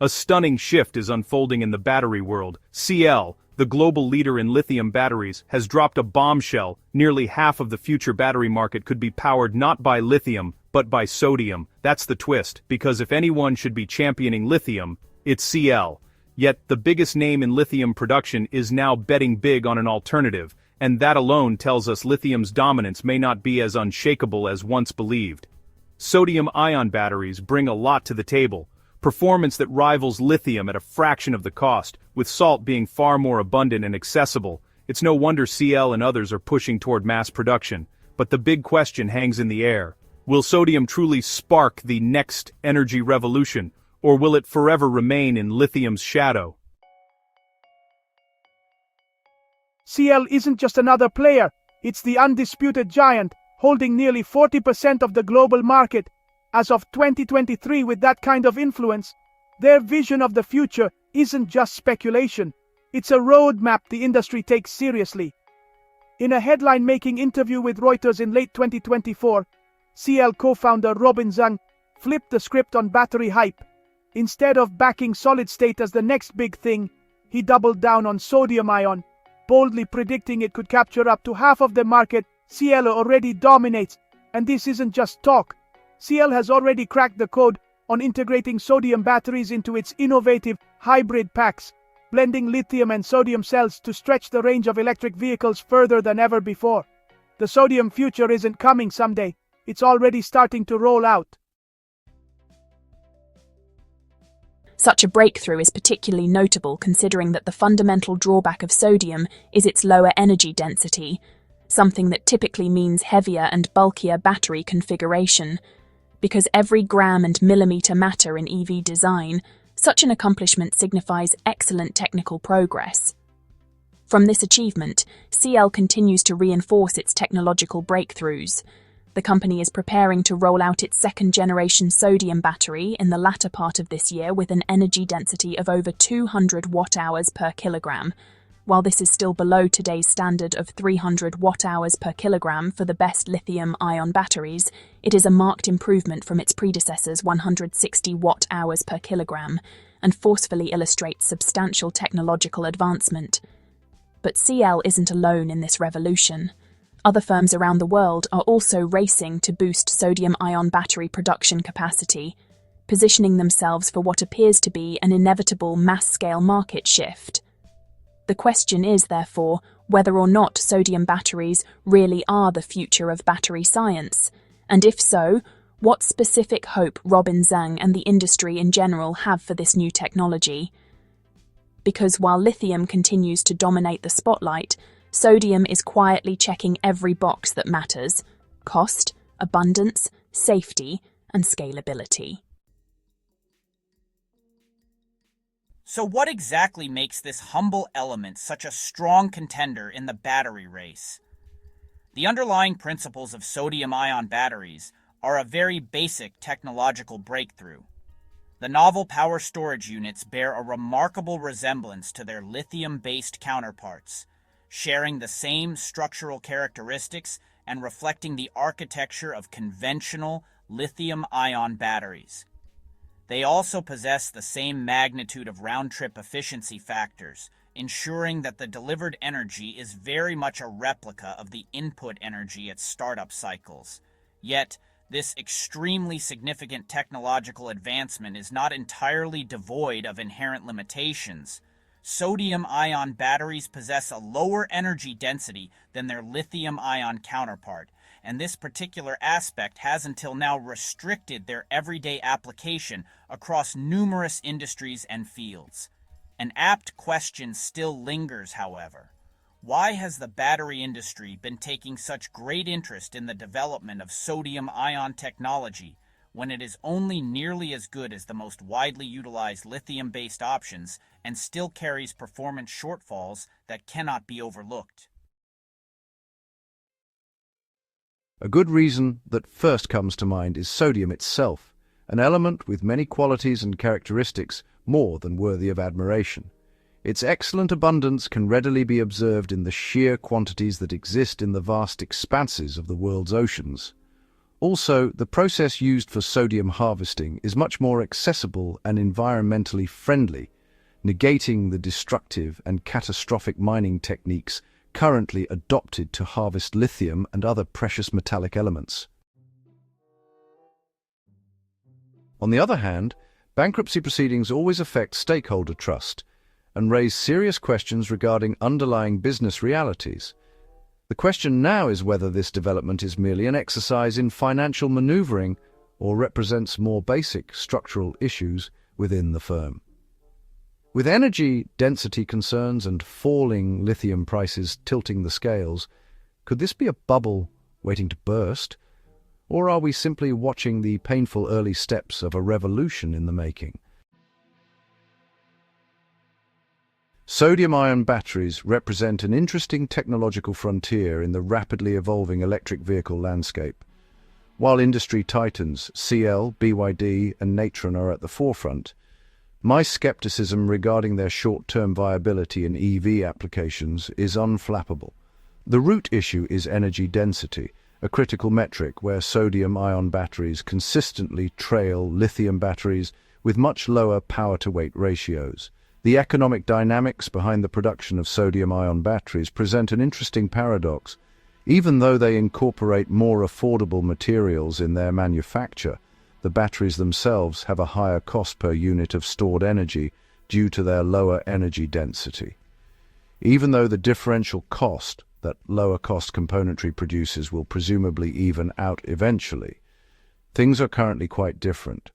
A stunning shift is unfolding in the battery world. CL, the global leader in lithium batteries, has dropped a bombshell. Nearly half of the future battery market could be powered not by lithium, but by sodium. That's the twist, because if anyone should be championing lithium, it's CL. Yet, the biggest name in lithium production is now betting big on an alternative, and that alone tells us lithium's dominance may not be as unshakable as once believed. Sodium-ion batteries bring a lot to the table. Performance that rivals lithium at a fraction of the cost, with salt being far more abundant and accessible. It's no wonder CL and others are pushing toward mass production. But the big question hangs in the air. Will sodium truly spark the next energy revolution, or will it forever remain in lithium's shadow? CL isn't just another player, it's the undisputed giant, holding nearly 40% of the global market. As of 2023, with that kind of influence, their vision of the future isn't just speculation, it's a roadmap the industry takes seriously. In a headline-making interview with Reuters in late 2024, CL co-founder Robin Zhang flipped the script on battery hype. Instead of backing solid-state as the next big thing, he doubled down on sodium-ion, boldly predicting it could capture up to half of the market CL already dominates. And this isn't just talk. CL has already cracked the code on integrating sodium batteries into its innovative hybrid packs, blending lithium and sodium cells to stretch the range of electric vehicles further than ever before. The sodium future isn't coming someday, it's already starting to roll out. Such a breakthrough is particularly notable considering that the fundamental drawback of sodium is its lower energy density, something that typically means heavier and bulkier battery configuration. Because every gram and millimeter matter in EV design, such an accomplishment signifies excellent technical progress. From this achievement, CL continues to reinforce its technological breakthroughs. The company is preparing to roll out its second-generation sodium battery in the latter part of this year with an energy density of over 200 watt-hours per kilogram. While this is still below today's standard of 300 watt-hours per kilogram for the best lithium-ion batteries, it is a marked improvement from its predecessor's 160 watt-hours per kilogram and forcefully illustrates substantial technological advancement. But CL isn't alone in this revolution. Other firms around the world are also racing to boost sodium-ion battery production capacity, positioning themselves for what appears to be an inevitable mass-scale market shift. The question is, therefore, whether or not sodium batteries really are the future of battery science, and if so, what specific hope Robin Zhang and the industry in general have for this new technology. Because while lithium continues to dominate the spotlight, sodium is quietly checking every box that matters: cost, abundance, safety, and scalability. So what exactly makes this humble element such a strong contender in the battery race? The underlying principles of sodium-ion batteries are a very basic technological breakthrough. The novel power storage units bear a remarkable resemblance to their lithium-based counterparts, sharing the same structural characteristics and reflecting the architecture of conventional lithium-ion batteries. They also possess the same magnitude of round-trip efficiency factors, ensuring that the delivered energy is very much a replica of the input energy at startup cycles. Yet, this extremely significant technological advancement is not entirely devoid of inherent limitations. Sodium-ion batteries possess a lower energy density than their lithium-ion counterpart, and this particular aspect has until now restricted their everyday application across numerous industries and fields. An apt question still lingers, however. Why has the battery industry been taking such great interest in the development of sodium-ion technology when it is only nearly as good as the most widely utilized lithium-based options and still carries performance shortfalls that cannot be overlooked? A good reason that first comes to mind is sodium itself, an element with many qualities and characteristics more than worthy of admiration. Its excellent abundance can readily be observed in the sheer quantities that exist in the vast expanses of the world's oceans. Also, the process used for sodium harvesting is much more accessible and environmentally friendly, negating the destructive and catastrophic mining techniques currently adopted to harvest lithium and other precious metallic elements. On the other hand, bankruptcy proceedings always affect stakeholder trust and raise serious questions regarding underlying business realities. The question now is whether this development is merely an exercise in financial maneuvering or represents more basic structural issues within the firm. With energy density concerns and falling lithium prices tilting the scales, could this be a bubble waiting to burst? Or are we simply watching the painful early steps of a revolution in the making? Sodium-ion batteries represent an interesting technological frontier in the rapidly evolving electric vehicle landscape. While industry titans CL, BYD, and Natron are at the forefront, my skepticism regarding their short-term viability in EV applications is unflappable. The root issue is energy density, a critical metric where sodium-ion batteries consistently trail lithium batteries with much lower power-to-weight ratios. The economic dynamics behind the production of sodium-ion batteries present an interesting paradox. Even though they incorporate more affordable materials in their manufacture, the batteries themselves have a higher cost per unit of stored energy due to their lower energy density. Even though the differential cost that lower-cost componentry produces will presumably even out eventually, things are currently quite different.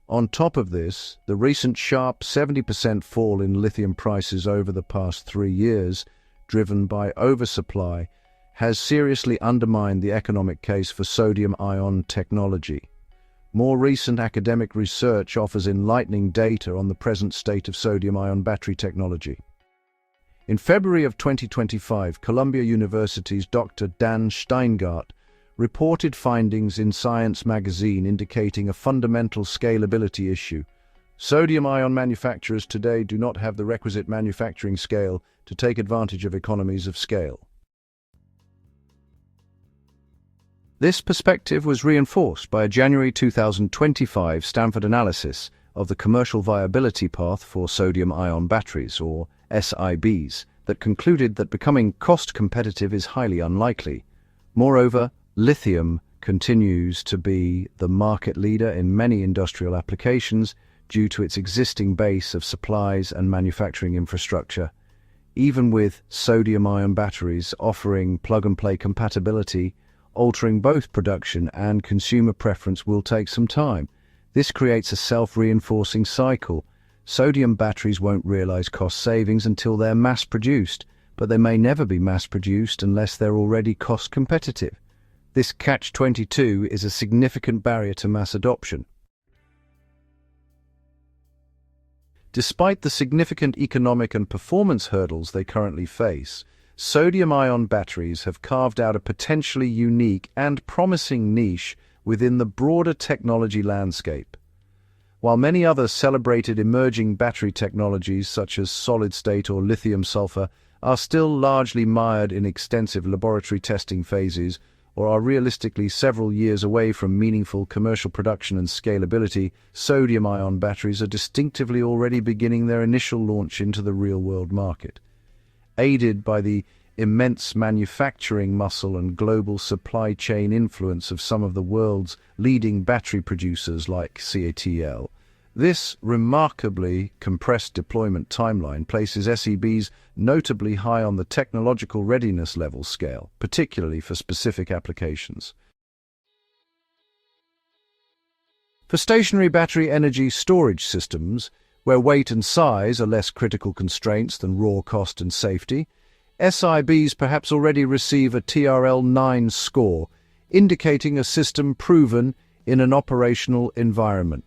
On top of this, the recent sharp 70% fall in lithium prices over the past 3 years, driven by oversupply, has seriously undermined the economic case for sodium-ion technology. More recent academic research offers enlightening data on the present state of sodium-ion battery technology. In February of 2025, Columbia University's Dr. Dan Steingart reported findings in Science magazine indicating a fundamental scalability issue. Sodium-ion manufacturers today do not have the requisite manufacturing scale to take advantage of economies of scale. This perspective was reinforced by a January 2025 Stanford analysis of the commercial viability path for sodium-ion batteries, or SiBs, that concluded that becoming cost competitive is highly unlikely. Moreover, lithium continues to be the market leader in many industrial applications due to its existing base of supplies and manufacturing infrastructure. Even with sodium-ion batteries offering plug-and-play compatibility, altering both production and consumer preference will take some time. This creates a self-reinforcing cycle. Sodium batteries won't realize cost savings until they're mass-produced, but they may never be mass-produced unless they're already cost-competitive. This catch-22 is a significant barrier to mass adoption. Despite the significant economic and performance hurdles they currently face, sodium-ion batteries have carved out a potentially unique and promising niche within the broader technology landscape. While many other celebrated emerging battery technologies such as solid-state or lithium-sulfur are still largely mired in extensive laboratory testing phases or are realistically several years away from meaningful commercial production and scalability, sodium-ion batteries are distinctively already beginning their initial launch into the real-world market. Aided by the immense manufacturing muscle and global supply chain influence of some of the world's leading battery producers like CATL, this remarkably compressed deployment timeline places SEBs notably high on the technological readiness level scale, particularly for specific applications. For stationary battery energy storage systems, where weight and size are less critical constraints than raw cost and safety, SIBs perhaps already receive a TRL 9 score, indicating a system proven in an operational environment.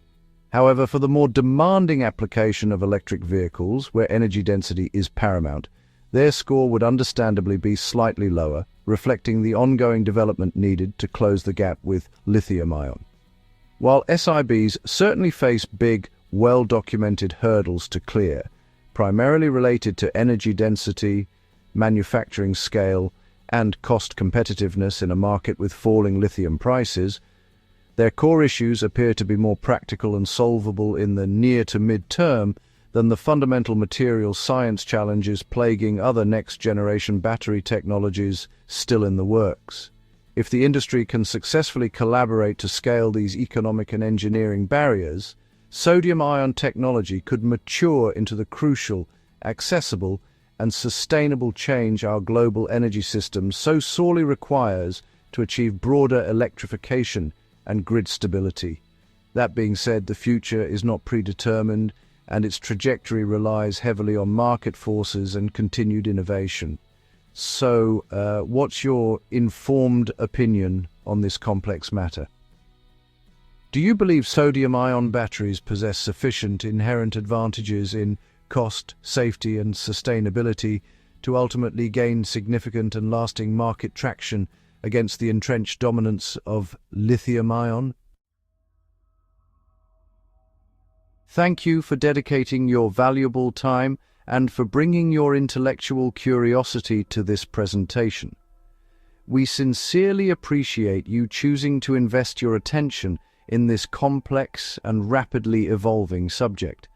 However, for the more demanding application of electric vehicles, where energy density is paramount, their score would understandably be slightly lower, reflecting the ongoing development needed to close the gap with lithium-ion. While SIBs certainly face big, well-documented hurdles to clear, primarily related to energy density, manufacturing scale, and cost competitiveness in a market with falling lithium prices, their core issues appear to be more practical and solvable in the near to mid-term than the fundamental material science challenges plaguing other next-generation battery technologies still in the works. If the industry can successfully collaborate to scale these economic and engineering barriers, sodium-ion technology could mature into the crucial, accessible, and sustainable change our global energy system so sorely requires to achieve broader electrification and grid stability. That being said, the future is not predetermined, and its trajectory relies heavily on market forces and continued innovation. So, what's your informed opinion on this complex matter? Do you believe sodium-ion batteries possess sufficient inherent advantages in cost, safety, and sustainability to ultimately gain significant and lasting market traction against the entrenched dominance of lithium-ion? Thank you for dedicating your valuable time and for bringing your intellectual curiosity to this presentation. We sincerely appreciate you choosing to invest your attention in this complex and rapidly evolving subject.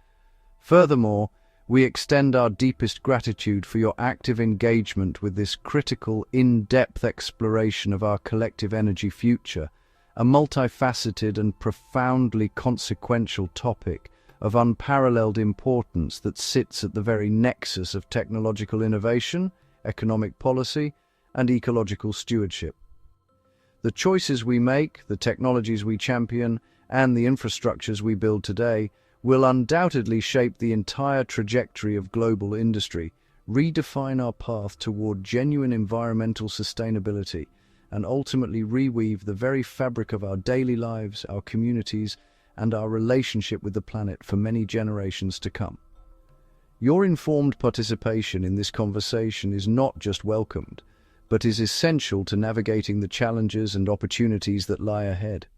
Furthermore, we extend our deepest gratitude for your active engagement with this critical, in-depth exploration of our collective energy future, a multifaceted and profoundly consequential topic of unparalleled importance that sits at the very nexus of technological innovation, economic policy, and ecological stewardship. The choices we make, the technologies we champion, and the infrastructures we build today will undoubtedly shape the entire trajectory of global industry, redefine our path toward genuine environmental sustainability, and ultimately reweave the very fabric of our daily lives, our communities, and our relationship with the planet for many generations to come. Your informed participation in this conversation is not just welcomed, but is essential to navigating the challenges and opportunities that lie ahead.